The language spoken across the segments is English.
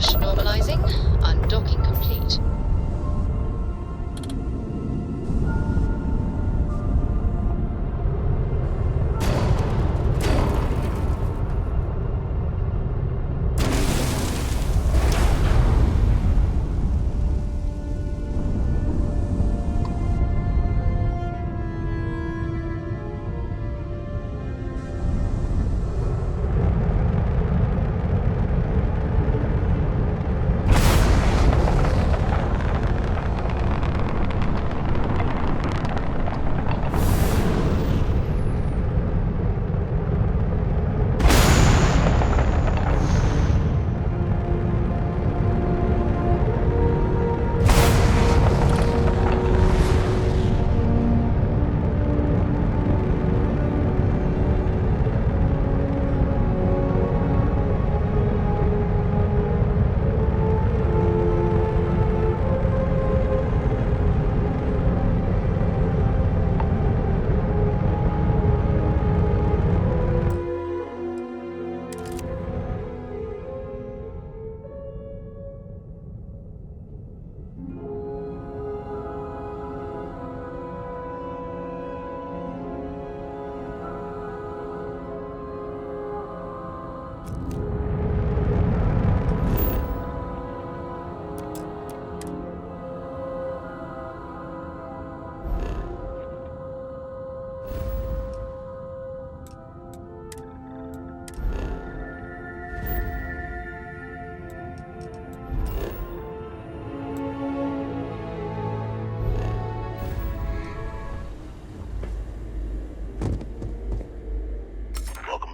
Dash normalizing. Undocking complete.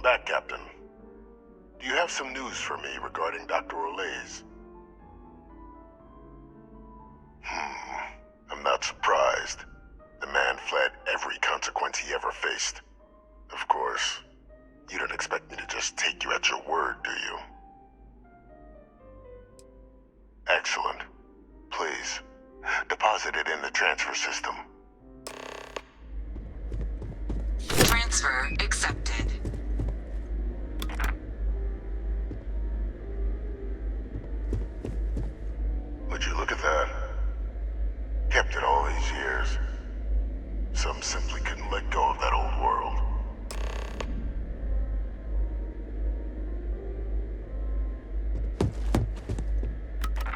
Back, Captain. Do you have some news for me regarding Dr. Olays? I'm not surprised. The man fled every consequence he ever faced. Of course, you don't expect me to just take you at your word, do you? Excellent. Please, deposit it in the transfer system. Transfer accepted. Would you look at that? Kept it all these years. Some simply couldn't let go of that old world.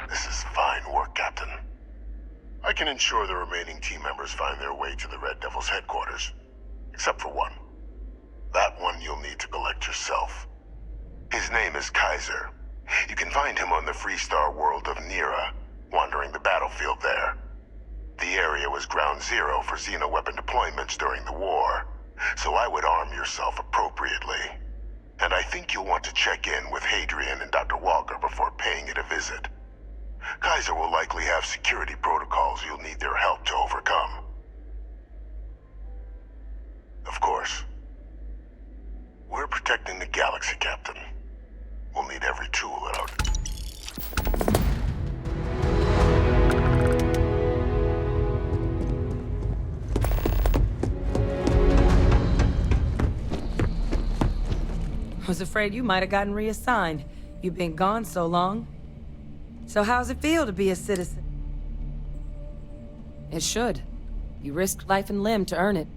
This is fine work, Captain. I can ensure the remaining team members find their way to the Red Devil's headquarters. Except for one. That one you'll need to collect yourself. His name is Kaiser. You can find him on the Freestar world of Nira, wandering the battlefield there. The area was ground zero for xeno-weapon deployments during the war, so I would arm yourself appropriately. And I think you'll want to check in with Hadrian and Dr. Walker before paying it a visit. Kaiser will likely have security protocols you'll need their help to overcome. Of course, we're protecting the galaxy, Captain. We'll need every tool at our... Was afraid you might have gotten reassigned. You've been gone so long. So how's it feel to be a citizen? It should. You risked life and limb to earn it.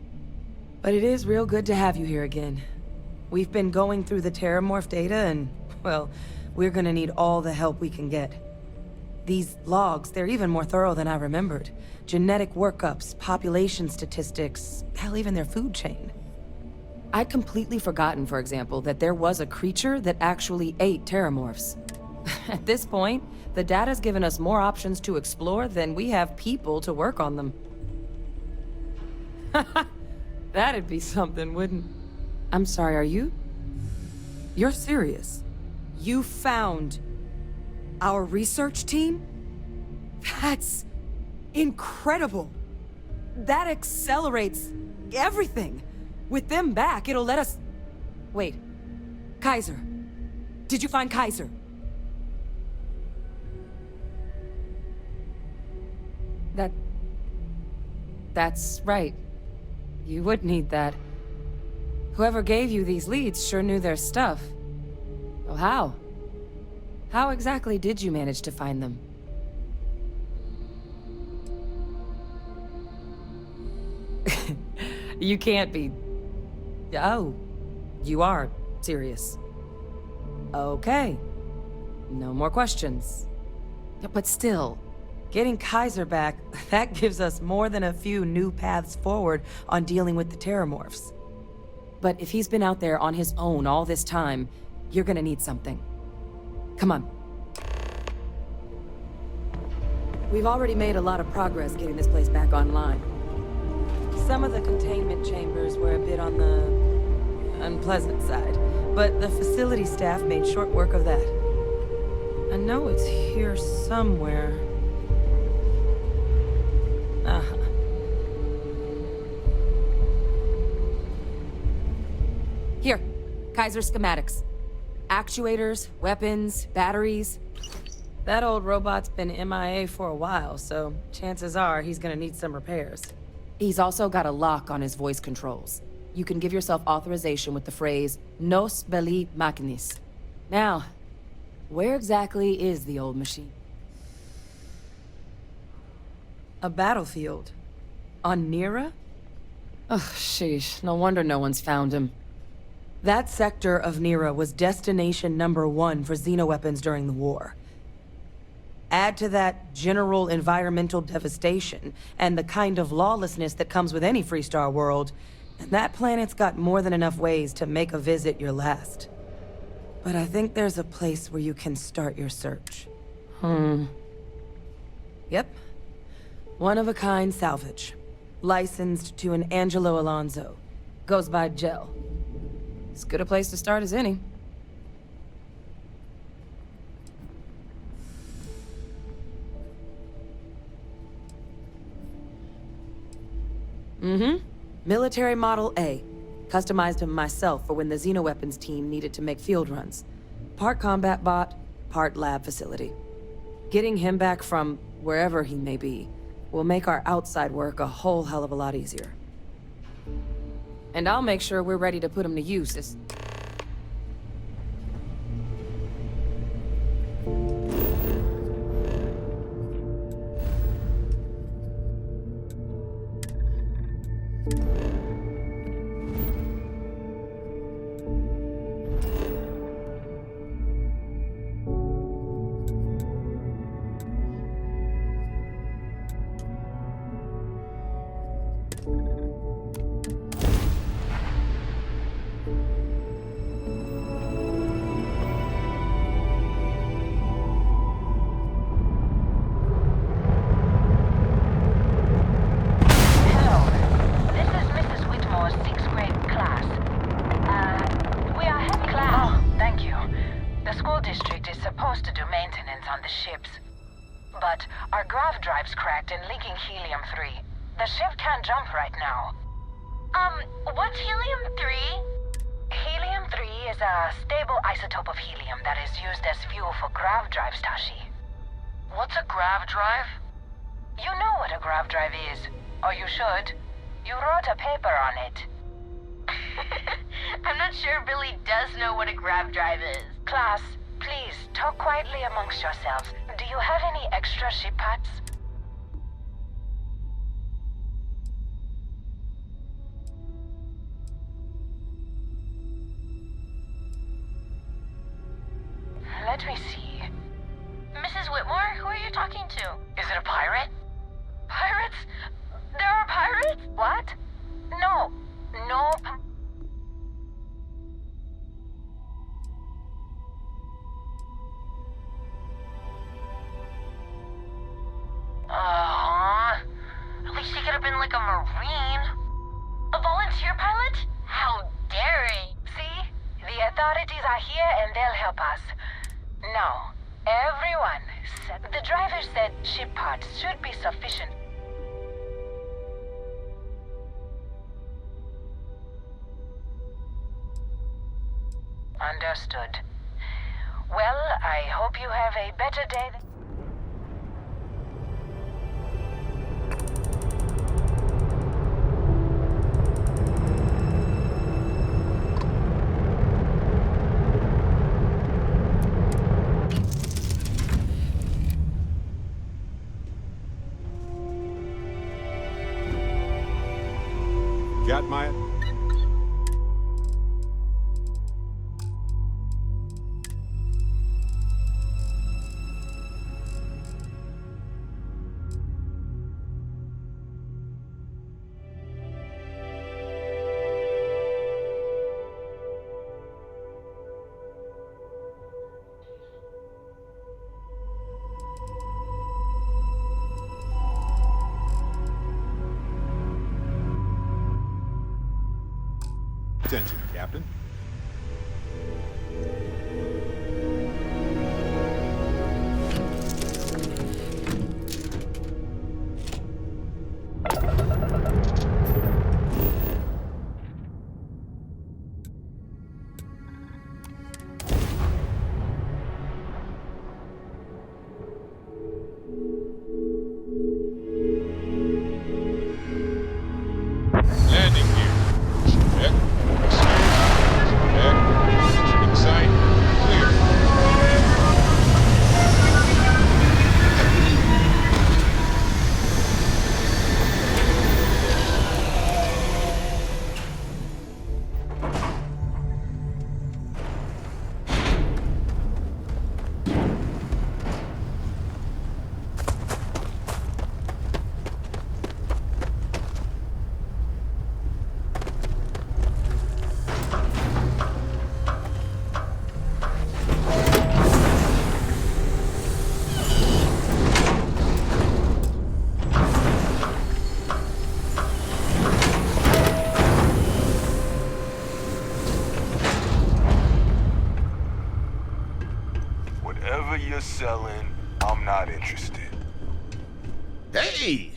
But it is real good to have you here again. We've been going through the terrormorph data and, well, we're gonna need all the help we can get. These logs, they're even more thorough than I remembered. Genetic workups, population statistics, hell, even their food chain. I'd completely forgotten, for example, that there was a creature that actually ate terrormorphs. At this point, the data's given us more options to explore than we have people to work on them. That'd be something, wouldn't... I'm sorry, are you? You're serious? You found our research team? That's incredible. That accelerates everything. With them back, it'll let us... Wait. Kaiser. Did you find Kaiser? That's right. You would need that. Whoever gave you these leads sure knew their stuff. Oh, how? How exactly did you manage to find them? You can't be... Oh, you are serious. Okay. No more questions. But still, getting Kaiser back, that gives us more than a few new paths forward on dealing with the terrormorphs. But if he's been out there on his own all this time, you're gonna need something. Come on. We've already made a lot of progress getting this place back online. Some of the containment chambers were a bit on the unpleasant side, but the facility staff made short work of that. I know it's here somewhere. Uh-huh. Here, Kaiser schematics. Actuators, weapons, batteries. That old robot's been MIA for a while, so chances are he's gonna need some repairs. He's also got a lock on his voice controls. You can give yourself authorization with the phrase, Nos belli machinis. Now, where exactly is the old machine? A battlefield. On Nira? Ugh, sheesh. No wonder no one's found him. That sector of Nira was destination #1 for xenoweapons during the war. Add to that general environmental devastation and the kind of lawlessness that comes with any Freestar world, and that planet's got more than enough ways to make a visit your last. But I think there's a place where you can start your search. Yep. One-of-a-kind salvage. Licensed to an Angelo Alonso. Goes by Gel. As good a place to start as any. Military Model A. Customized him myself for when the xenoweapons team needed to make field runs. Part combat bot, part lab facility. Getting him back from wherever he may be will make our outside work a whole hell of a lot easier. And I'll make sure we're ready to put him to use as... What's helium-3? Helium-3 is a stable isotope of helium that is used as fuel for grav drives, Tashi. What's a grav drive? You know what a grav drive is, or you should. You wrote a paper on it. I'm not sure Billy does know what a grav drive is. Class, please, talk quietly amongst yourselves. Do you have any extra ship parts? Let me see. Mrs. Whitmore, who are you talking to? Is it a pirate? Pirates? There are pirates? What? No. No. At least he could have been like a Marine. A volunteer pilot? How daring. See? The authorities are here and they'll help us. Now, everyone, the driver said ship parts should be sufficient. Understood. Well, I hope you have a better day than... got my... Attention, Captain. Landing gear. Check. Check. Sight. Clear. Whatever you're selling, I'm not interested. Hey!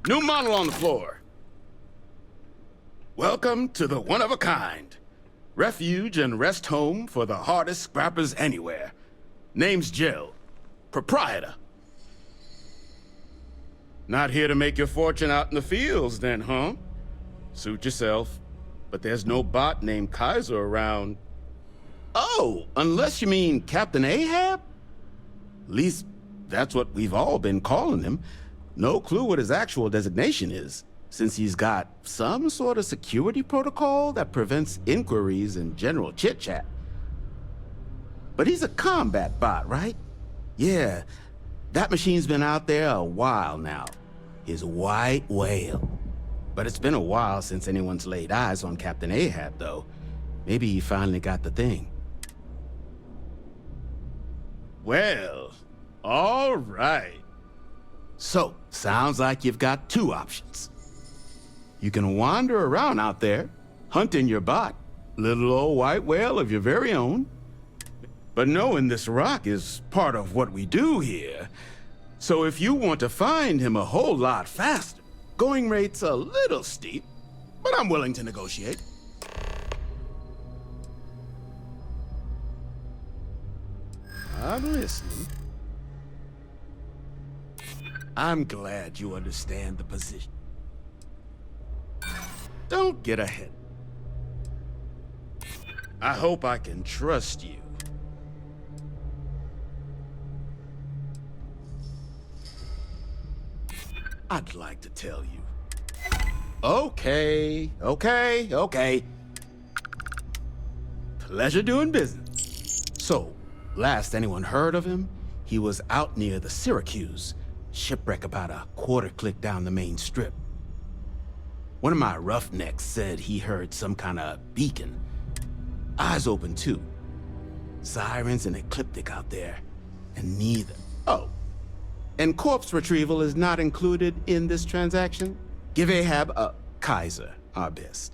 New model on the floor. Welcome to the one-of-a-kind. Refuge and rest home for the hardest scrappers anywhere. Name's Jill. Proprietor. Not here to make your fortune out in the fields then, huh? Suit yourself. But there's no bot named Kaiser around. Oh, unless you mean Captain Ahab? At least, that's what we've all been calling him. No clue what his actual designation is, since he's got some sort of security protocol that prevents inquiries and general chit-chat. But he's a combat bot, right? Yeah, that machine's been out there a while now. His white whale. But it's been a while since anyone's laid eyes on Captain Ahab, though. Maybe he finally got the thing. Well, all right. So, sounds like you've got two options. You can wander around out there, hunting your bot, little old white whale of your very own. But knowing this rock is part of what we do here. So if you want to find him a whole lot faster, going rate's a little steep, but I'm willing to negotiate. I'm listening. I'm glad you understand the position. Don't get ahead. I hope I can trust you. I'd like to tell you. Okay. Pleasure doing business. So, last anyone heard of him, he was out near the Syracuse. Shipwreck about a quarter click down the main strip. One of my roughnecks said he heard some kind of beacon. Eyes open too. Sirens and ecliptic out there. And neither. Oh. And corpse retrieval is not included in this transaction? Give Ahab a Kaiser our best.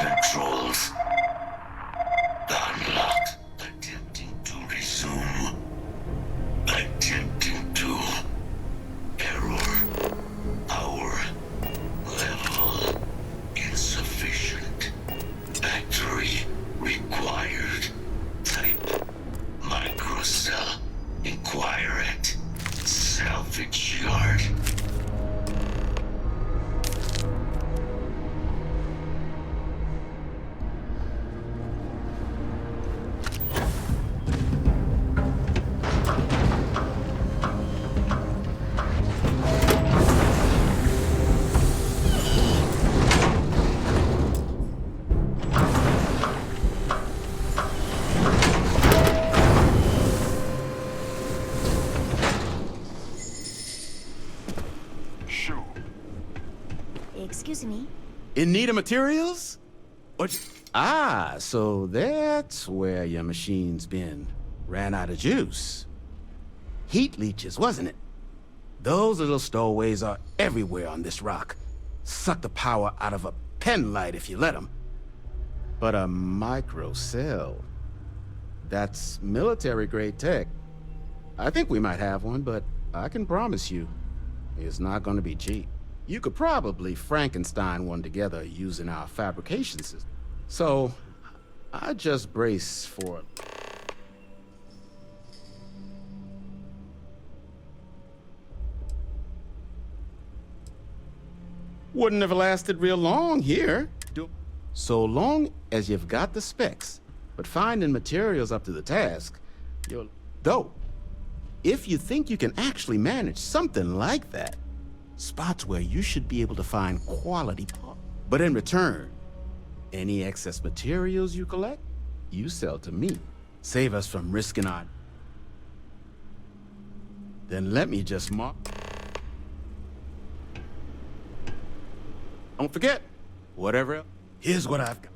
controls. Unlocked. Attempting to resume. Attempting to. Error. Power. Level. Insufficient. Battery required. Type. Microcell. Inquire at. Salvage yard. Excuse me? In need of materials? Ah, so that's where your machine's been. Ran out of juice. Heat leeches, wasn't it? Those little stowaways are everywhere on this rock. Suck the power out of a pen light if you let them. But a microcell, that's military-grade tech. I think we might have one, but I can promise you, it's not gonna be cheap. You could probably Frankenstein one together using our fabrication system. So, I just brace for... Wouldn't have lasted real long here. So long as you've got the specs, but finding materials up to the task, you'll... Though, if you think you can actually manage something like that, spots where you should be able to find quality parts. But in return, any excess materials you collect, you sell to me. Save us from risking our... Then let me just mark... Don't forget, whatever else, here's what I've got.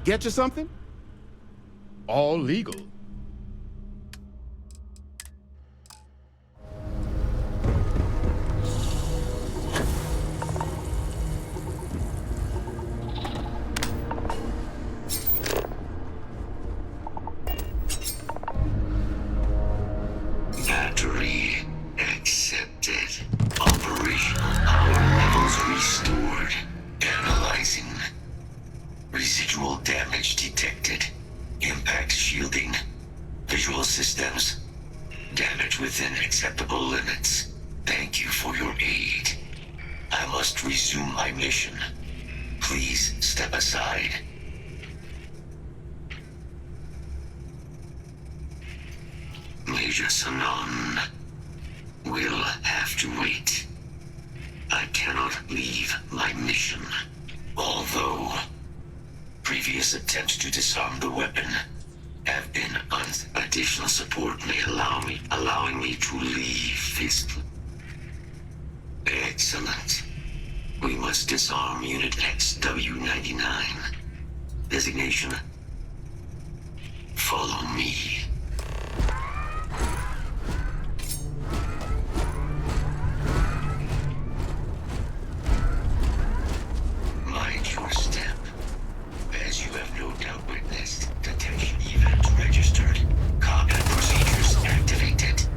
Get you something? All legal. Battery accepted. Operational power levels restored. Analyzing. Residual damage detected. Impact shielding. Visual systems. Damage within acceptable limits. Thank you for your aid. I must resume my mission. Please step aside. Major Sanon will have to wait. I cannot leave my mission. Although previous attempts to disarm the weapon have been additional support may allowing me to leave this. Excellent. We must disarm Unit XW-99. Designation. Follow me. Mind your step. As you have no doubt witnessed, detection event registered. Combat procedures activated.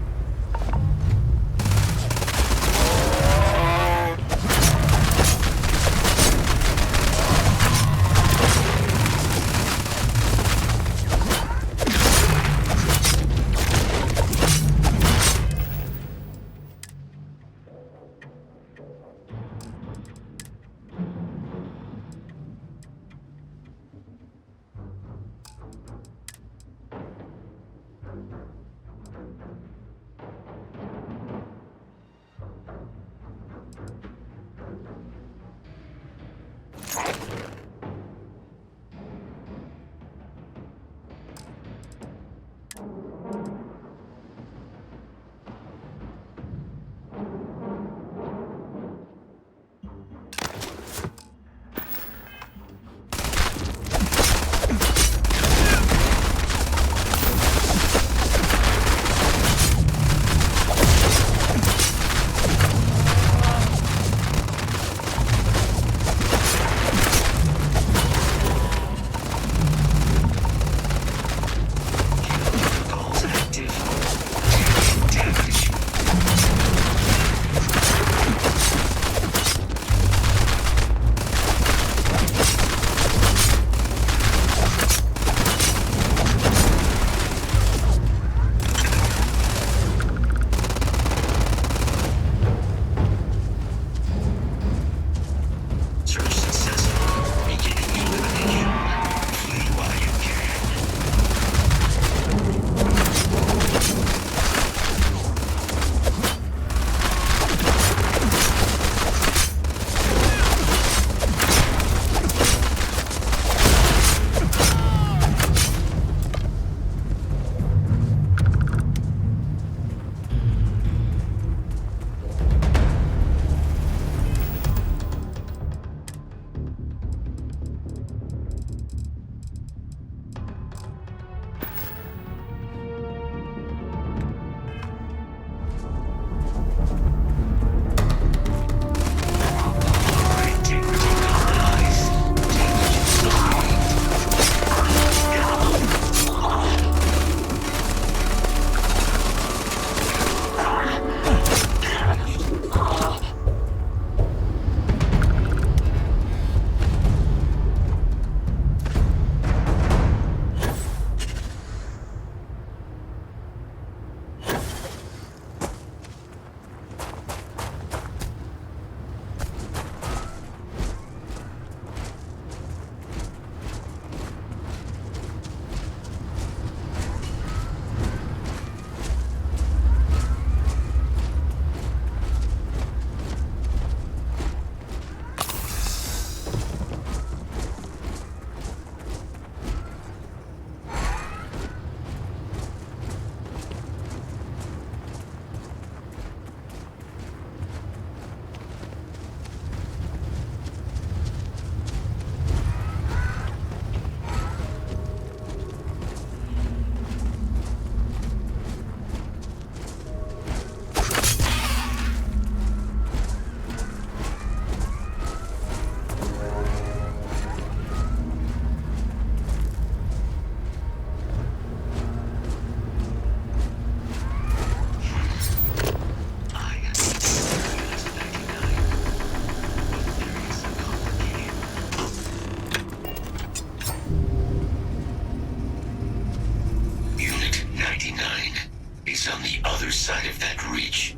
other side of that reach,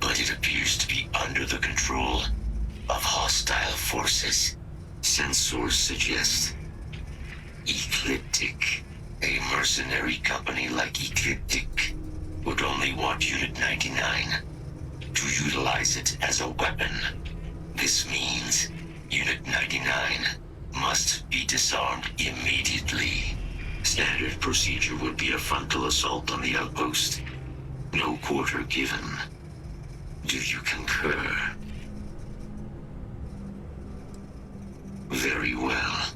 but it appears to be under the control of hostile forces. Sensors suggest Ecliptic. A mercenary company like Ecliptic would only want Unit 99 to utilize it as a weapon. This means Unit 99 must be disarmed immediately. Standard procedure would be a frontal assault on the outpost. No quarter given. Do you concur? Very well.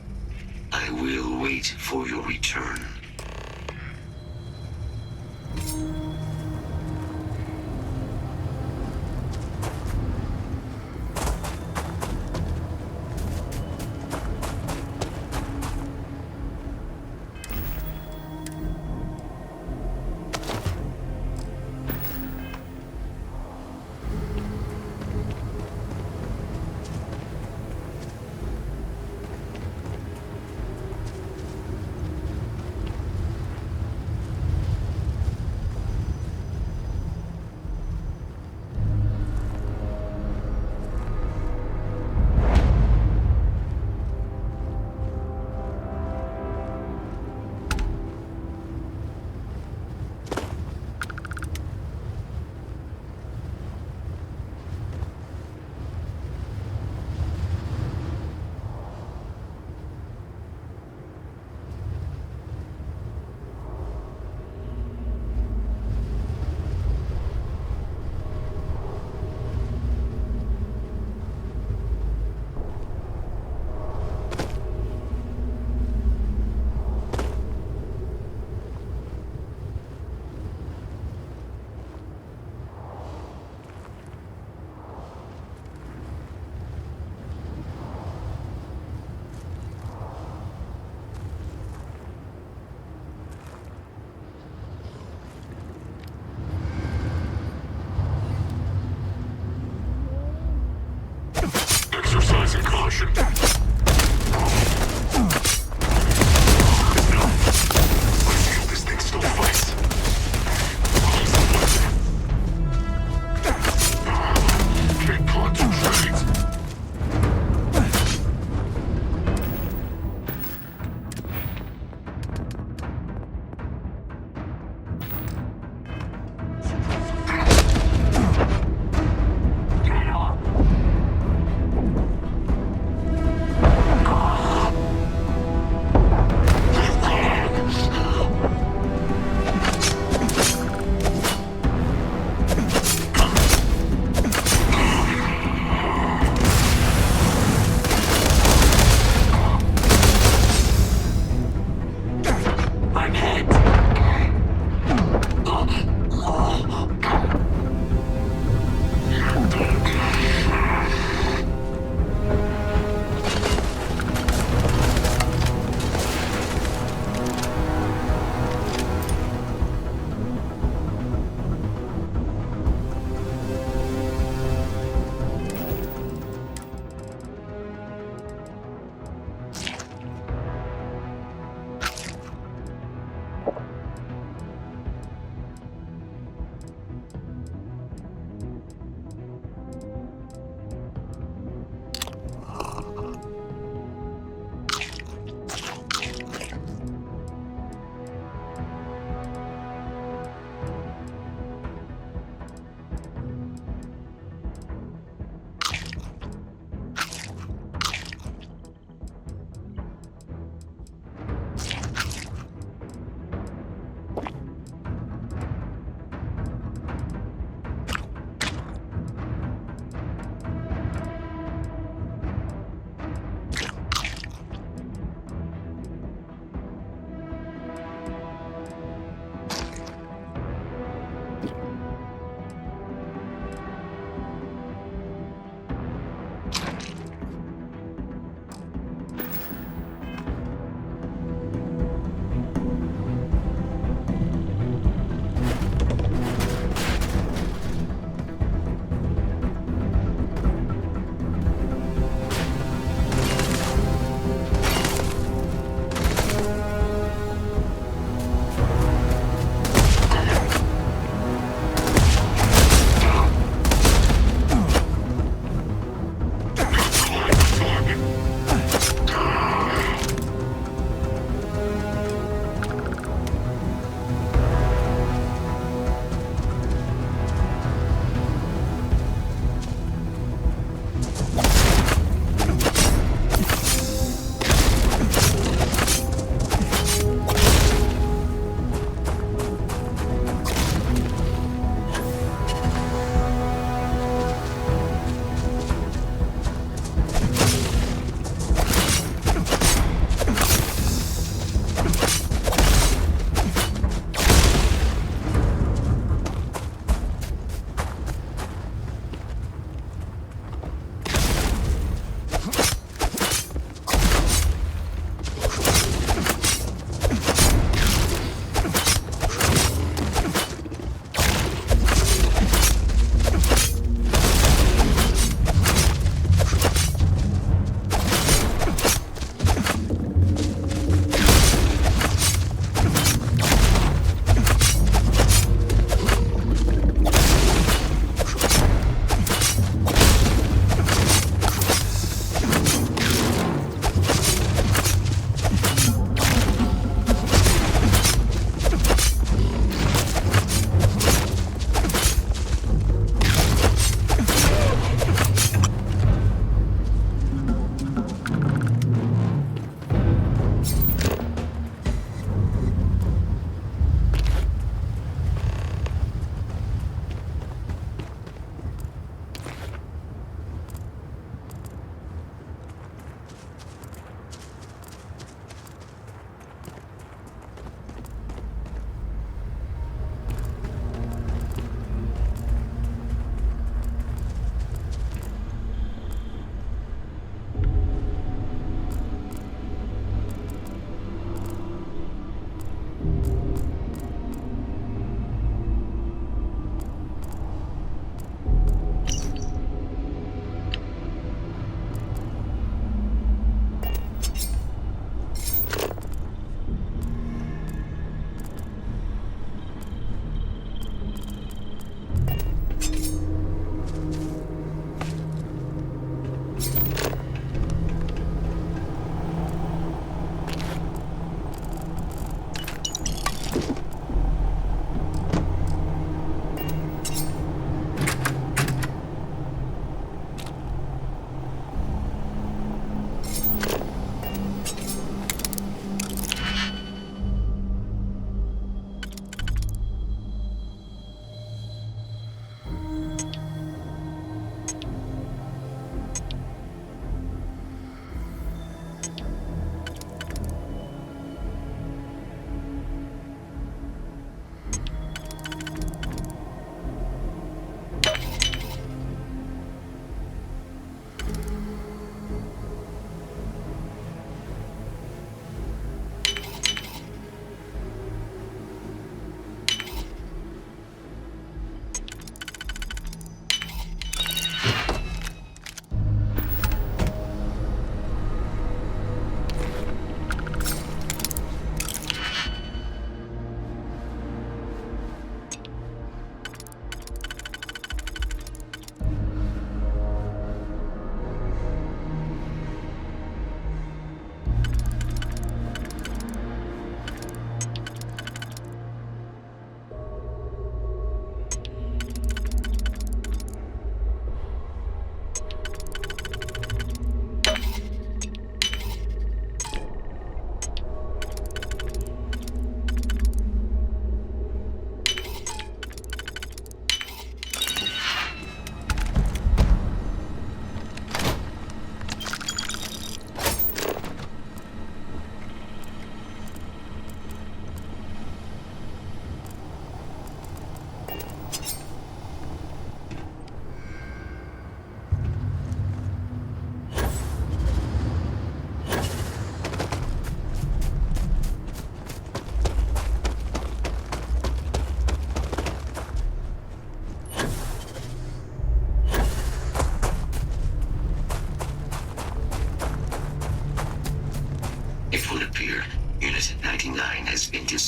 I will wait for your return. Exercising caution. This thing still fights. Can't concentrate.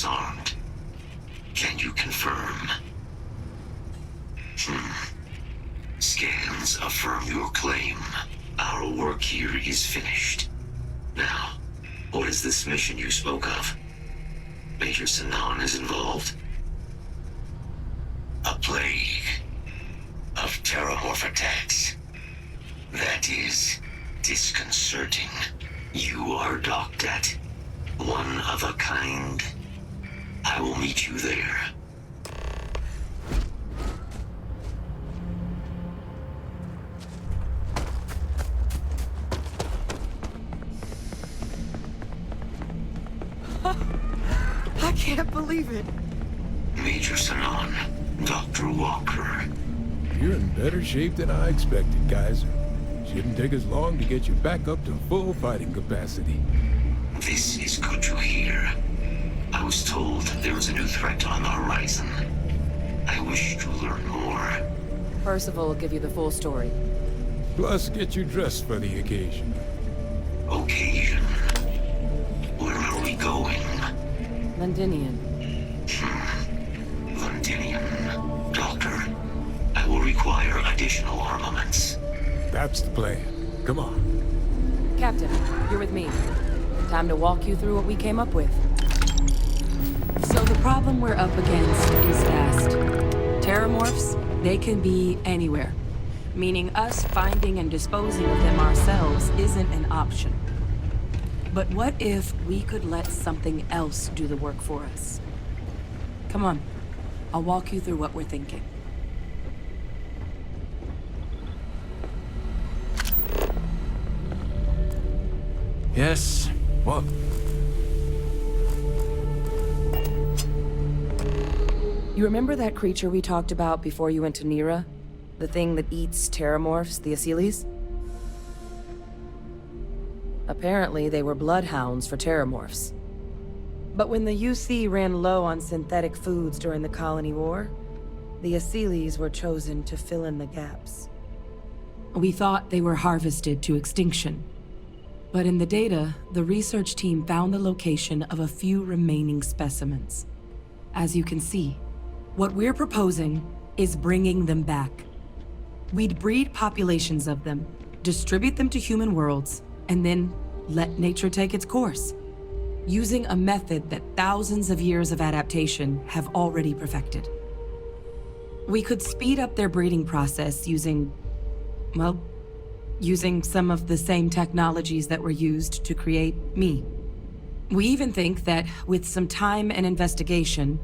disarmed. Can you confirm? Scans affirm your claim. Our work here is finished. Now, what is this mission you spoke of? Major Sinan is involved? A plague of terrormorph attacks. That is disconcerting. You are docked at one of a kind. I will meet you there. I can't believe it. Major Sinan, Dr. Walker. You're in better shape than I expected, Kaiser. Shouldn't take us long to get you back up to full fighting capacity. This is good to hear. I was told there was a new threat on the horizon. I wish to learn more. Percival will give you the full story. Plus, get you dressed for the occasion. Occasion. Where are we going? Londinian. Londinian. Doctor, I will require additional armaments. That's the plan. Come on. Captain, you're with me. Time to walk you through what we came up with. So the problem we're up against is vast. Terrormorphs, they can be anywhere. Meaning us finding and disposing of them ourselves isn't an option. But what if we could let something else do the work for us? Come on, I'll walk you through what we're thinking. Yes. What? You remember that creature we talked about before you went to Nira? The thing that eats terrormorphs, the Asylees? Apparently, they were bloodhounds for terrormorphs. But when the UC ran low on synthetic foods during the Colony War, the Asylees were chosen to fill in the gaps. We thought they were harvested to extinction. But in the data, the research team found the location of a few remaining specimens. As you can see, what we're proposing is bringing them back. We'd breed populations of them, distribute them to human worlds, and then let nature take its course, using a method that thousands of years of adaptation have already perfected. We could speed up their breeding process using some of the same technologies that were used to create me. We even think that with some time and investigation,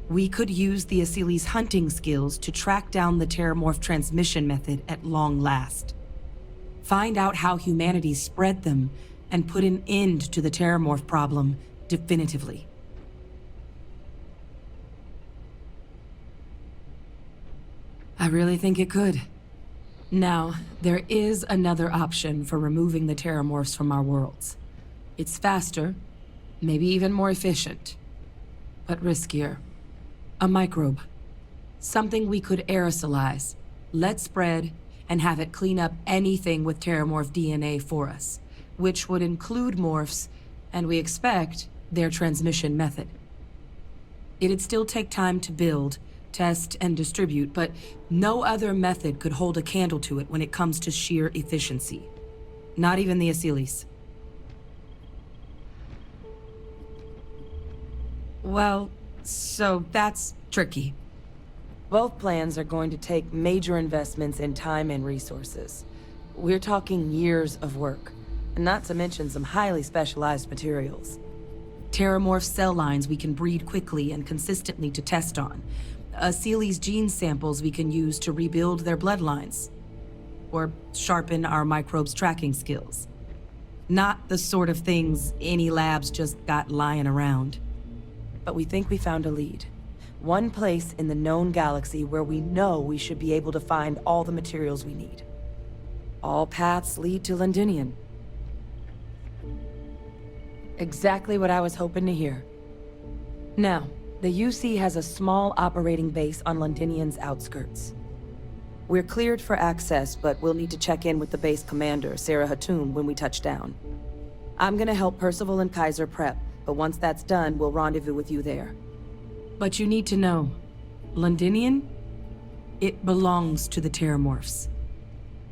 we could use the Asylees' hunting skills to track down the terrormorph transmission method at long last. Find out how humanity spread them and put an end to the terrormorph problem definitively. I really think it could. Now, there is another option for removing the terrormorphs from our worlds. It's faster, maybe even more efficient, but riskier. A microbe. Something we could aerosolize, let spread, and have it clean up anything with terrormorph DNA for us, which would include morphs, and we expect their transmission method. It'd still take time to build, test, and distribute, but no other method could hold a candle to it when it comes to sheer efficiency. Not even the Asylees. Well, so that's tricky. Both plans are going to take major investments in time and resources. We're talking years of work, not to mention some highly specialized materials. Terrormorph cell lines we can breed quickly and consistently to test on. Asylees' gene samples we can use to rebuild their bloodlines. Or sharpen our microbes' tracking skills. Not the sort of things any labs just got lying around. But we think we found a lead. One place in the known galaxy where we know we should be able to find all the materials we need. All paths lead to Londinian. Exactly what I was hoping to hear. Now, the UC has a small operating base on Londinian's outskirts. We're cleared for access, but we'll need to check in with the base commander, Sarah Hatoum, when we touch down. I'm gonna help Percival and Kaiser prep, but once that's done, we'll rendezvous with you there. But you need to know, Londinian, it belongs to the terrormorphs.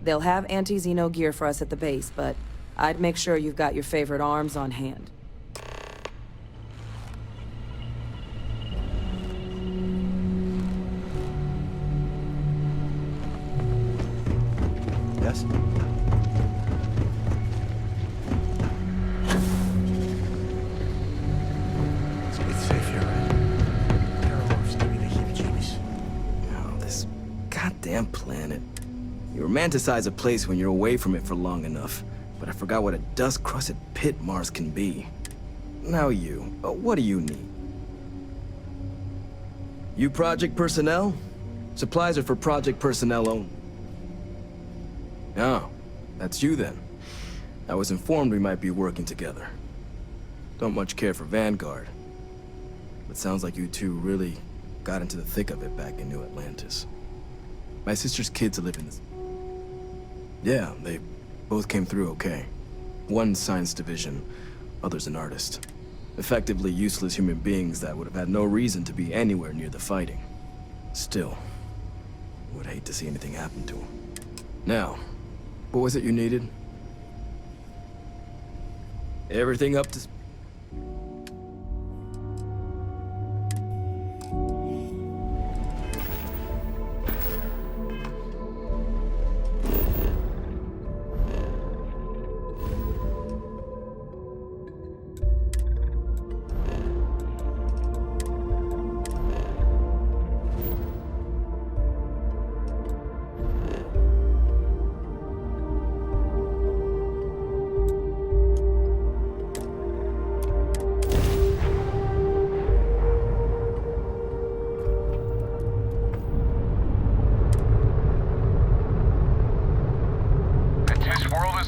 They'll have anti-Xeno gear for us at the base, but I'd make sure you've got your favorite arms on hand. Yes? It's safe here, right? Terrormorphs give me the heebie-jeebies. Oh, this goddamn planet. You romanticize a place when you're away from it for long enough, but I forgot what a dust-crusted pit Mars can be. Now you, what do you need? You project personnel? Supplies are for project personnel only. Oh, that's you then. I was informed we might be working together. Don't much care for Vanguard, but sounds like you two really got into the thick of it back in New Atlantis. My sister's kids live in this. Yeah, they both came through okay. One science division, other's an artist. Effectively useless human beings that would have had no reason to be anywhere near the fighting. Still, would hate to see anything happen to them. Now, what was it you needed? Everything up to...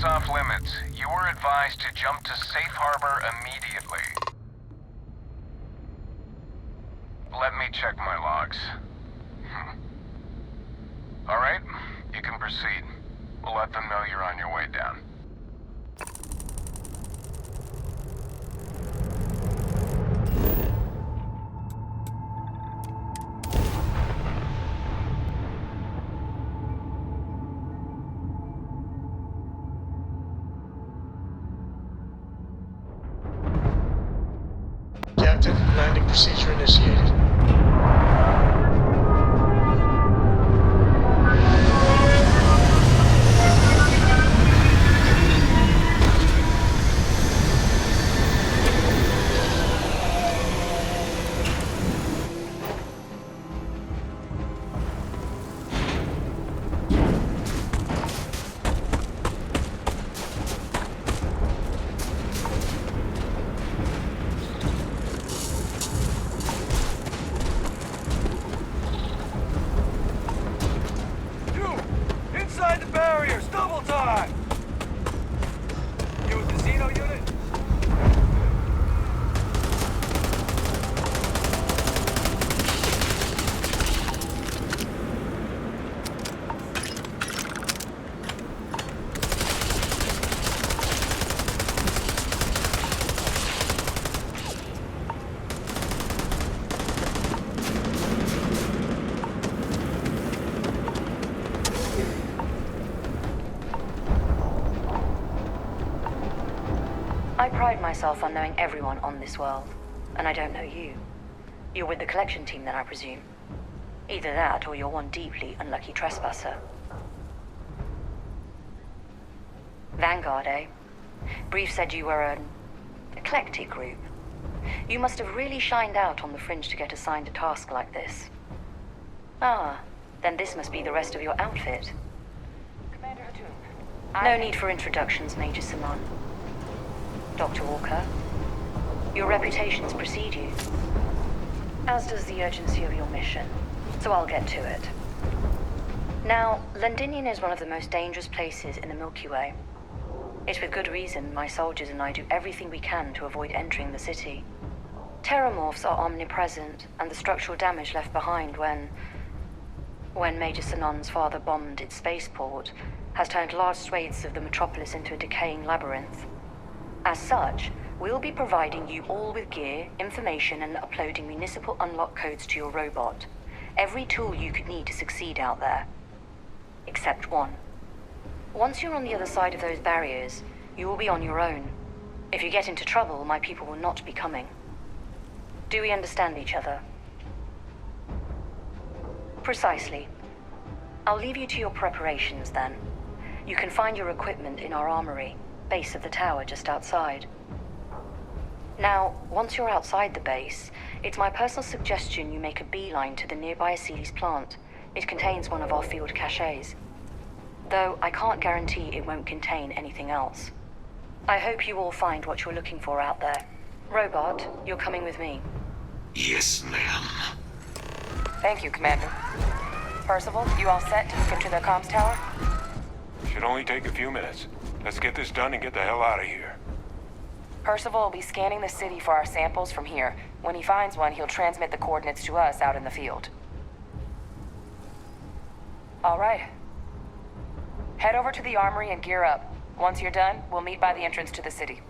Off limits. You were advised to jump to safe harbor immediately. Let me check my logs. All right, you can proceed. We'll let them know you're on your way down. Captain, landing procedure initiated. I pride myself on knowing everyone on this world, and I don't know you. You're with the collection team then, I presume. Either that, or you're one deeply unlucky trespasser. Vanguard, eh? Brief said you were an eclectic group. You must have really shined out on the fringe to get assigned a task like this. Ah, then this must be the rest of your outfit. Commander No need for introductions, Major Simon. Dr. Walker, your reputations precede you, as does the urgency of your mission, so I'll get to it. Now, Londinian is one of the most dangerous places in the Milky Way. It's with good reason my soldiers and I do everything we can to avoid entering the city. Terrormorphs are omnipresent, and the structural damage left behind when Major Sinon's father bombed its spaceport has turned large swathes of the metropolis into a decaying labyrinth. As such, We'll be providing you all with gear, information, and uploading municipal unlock codes to your robot. Every tool you could need to succeed out there. Except one. Once you're on the other side of those barriers, you will be on your own. If you get into trouble, my people will not be coming. Do we understand each other? Precisely. I'll leave you to your preparations then. You can find your equipment in our armory, base of the tower just outside. Now, once you're outside the base, it's my personal suggestion you make a beeline to the nearby Aceles plant. It contains one of our field caches. Though I can't guarantee it won't contain anything else. I hope you all find what you're looking for out there. Robot, you're coming with me. Yes, ma'am. Thank you, Commander. Percival, you all set to hook into the comms tower? Should only take a few minutes. Let's get this done and get the hell out of here. Percival will be scanning the city for our samples from here. When he finds one, he'll transmit the coordinates to us out in the field. All right. Head over to the armory and gear up. Once you're done, we'll meet by the entrance to the city.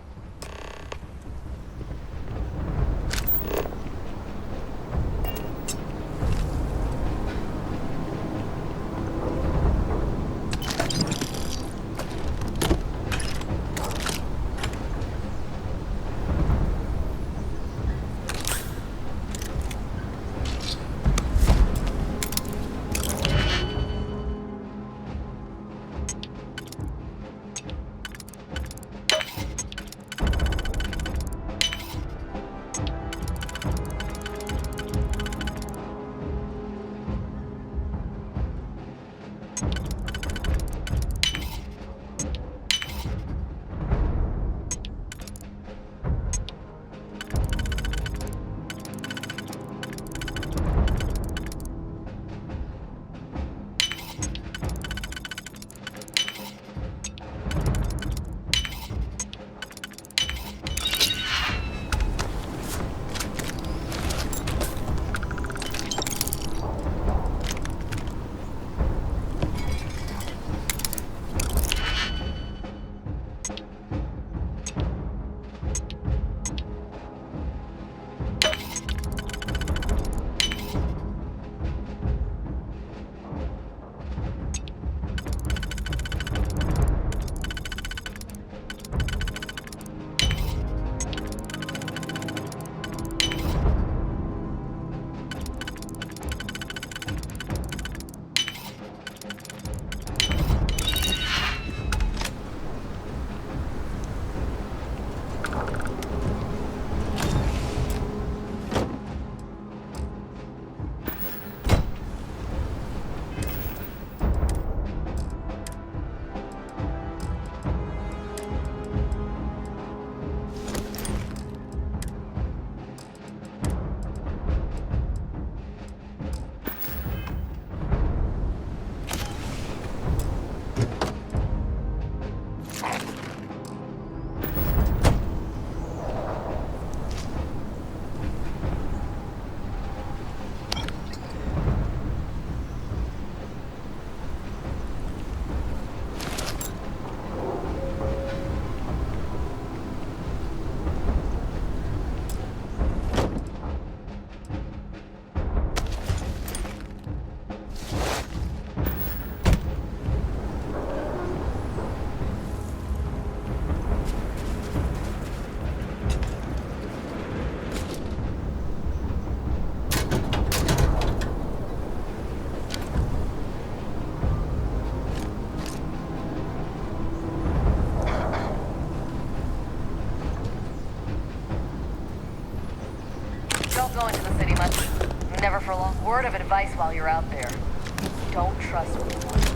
Don't go into the city much. Never for long. Word of advice while you're out there. Don't trust anyone.